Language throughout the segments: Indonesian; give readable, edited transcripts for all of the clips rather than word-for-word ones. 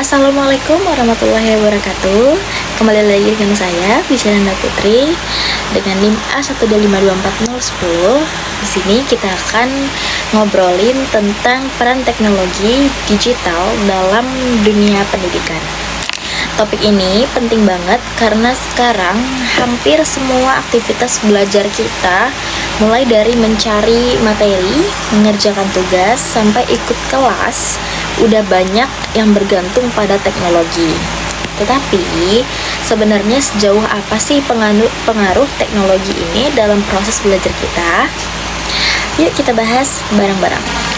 Assalamualaikum warahmatullahi wabarakatuh. Kembali lagi dengan saya, Bicaranda Putri, dengan NIM A1252410. Di sini kita akan ngobrolin tentang peran teknologi digital dalam dunia pendidikan. Topik ini penting banget karena sekarang hampir semua aktivitas belajar kita, mulai dari mencari materi, mengerjakan tugas, sampai ikut kelas, udah banyak yang bergantung pada teknologi. Tetapi sebenarnya sejauh apa sih pengaruh teknologi ini dalam proses belajar kita? Yuk kita bahas bareng-bareng.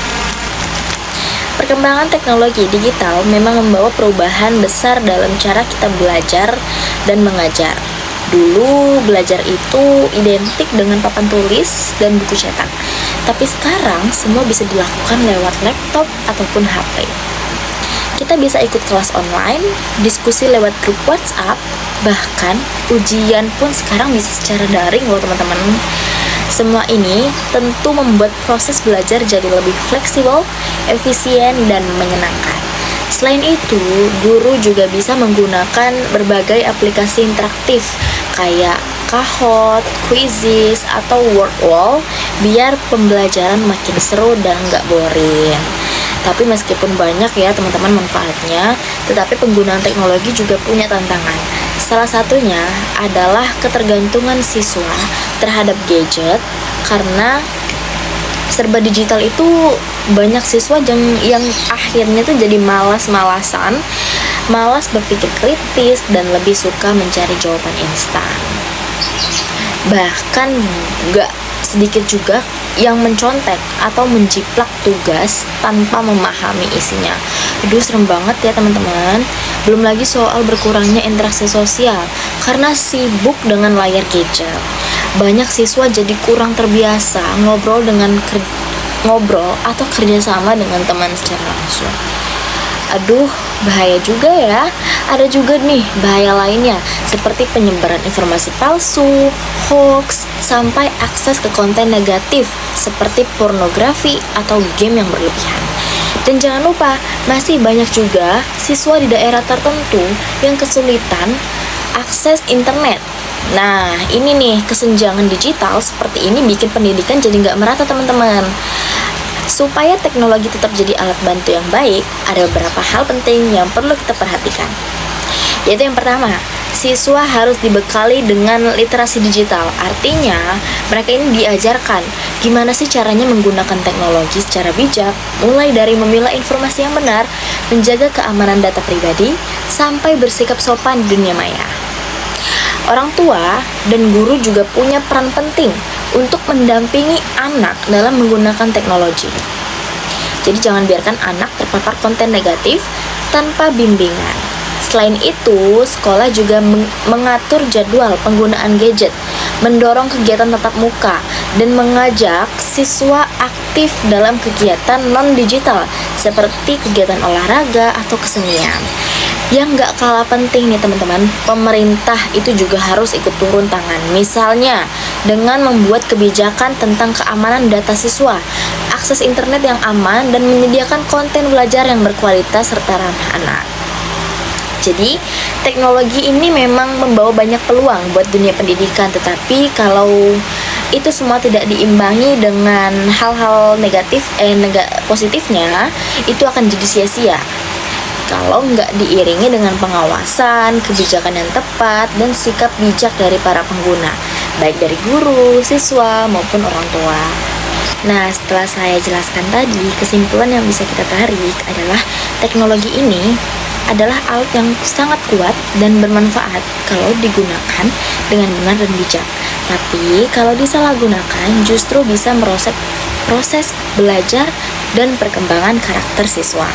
Perkembangan teknologi digital memang membawa perubahan besar dalam cara kita belajar dan mengajar. Dulu belajar itu identik dengan papan tulis dan buku cetak. Tapi sekarang semua bisa dilakukan lewat laptop ataupun HP. Kita bisa ikut kelas online, diskusi lewat grup WhatsApp, bahkan ujian pun sekarang bisa secara daring loh teman-teman. Semua ini tentu membuat proses belajar jadi lebih fleksibel, efisien, dan menyenangkan. Selain itu, guru juga bisa menggunakan berbagai aplikasi interaktif kayak Kahoot, Quizizz, atau Wordwall biar pembelajaran makin seru dan nggak boring. Tapi meskipun banyak ya teman-teman manfaatnya, tetapi penggunaan teknologi juga punya tantangan. Salah satunya adalah ketergantungan siswa terhadap gadget, karena serba digital itu banyak siswa yang akhirnya tuh jadi malas-malasan, malas berpikir kritis, dan lebih suka mencari jawaban instan. Bahkan gak sedikit juga yang mencontek atau menjiplak tugas tanpa memahami isinya. Aduh, serem banget ya teman-teman. Belum lagi soal berkurangnya interaksi sosial karena sibuk dengan layar gadget. Banyak siswa jadi kurang terbiasa ngobrol atau kerjasama dengan teman secara langsung. Aduh, bahaya juga ya. Ada juga nih bahaya lainnya, seperti penyebaran informasi palsu, hoax, sampai akses ke konten negatif seperti pornografi atau game yang berlebihan. Dan jangan lupa, masih banyak juga siswa di daerah tertentu yang kesulitan akses internet. Nah, ini nih, kesenjangan digital seperti ini bikin pendidikan jadi nggak merata teman-teman. Supaya teknologi tetap jadi alat bantu yang baik, ada beberapa hal penting yang perlu kita perhatikan. Yaitu yang pertama, siswa harus dibekali dengan literasi digital. Artinya, mereka ini diajarkan gimana sih caranya menggunakan teknologi secara bijak, mulai dari memilah informasi yang benar, menjaga keamanan data pribadi, sampai bersikap sopan di dunia maya. Orang tua dan guru juga punya peran penting untuk mendampingi anak dalam menggunakan teknologi. Jadi jangan biarkan anak terpapar konten negatif tanpa bimbingan. Selain itu, sekolah juga mengatur jadwal penggunaan gadget, mendorong kegiatan tatap muka, dan mengajak siswa aktif dalam kegiatan non-digital seperti kegiatan olahraga atau kesenian. Yang gak kalah penting nih teman-teman, pemerintah itu juga harus ikut turun tangan. Misalnya, dengan membuat kebijakan tentang keamanan data siswa, akses internet yang aman, dan menyediakan konten belajar yang berkualitas serta ramah anak. Jadi, teknologi ini memang membawa banyak peluang buat dunia pendidikan, tetapi kalau itu semua tidak diimbangi dengan hal-hal positifnya, itu akan jadi sia-sia kalau nggak diiringi dengan pengawasan, kebijakan yang tepat, dan sikap bijak dari para pengguna, baik dari guru, siswa, maupun orang tua. Nah, setelah saya jelaskan tadi, kesimpulan yang bisa kita tarik adalah teknologi ini adalah alat yang sangat kuat dan bermanfaat kalau digunakan dengan benar dan bijak. Tapi kalau disalahgunakan justru bisa merusak proses belajar dan perkembangan karakter siswa.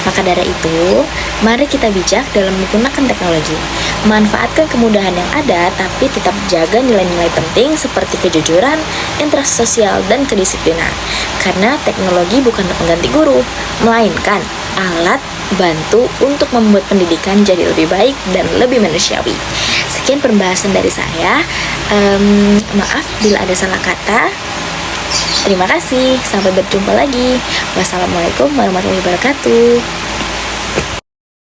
Maka dari itu, mari kita bijak dalam menggunakan teknologi. Manfaatkan kemudahan yang ada, tapi tetap jaga nilai-nilai penting seperti kejujuran, interaksi sosial, dan kedisiplinan. Karena teknologi bukan pengganti guru, melainkan alat bantu untuk membuat pendidikan jadi lebih baik dan lebih manusiawi. Sekian pembahasan dari saya. Maaf bila ada salah kata. Terima kasih, sampai berjumpa lagi. Wassalamualaikum warahmatullahi wabarakatuh.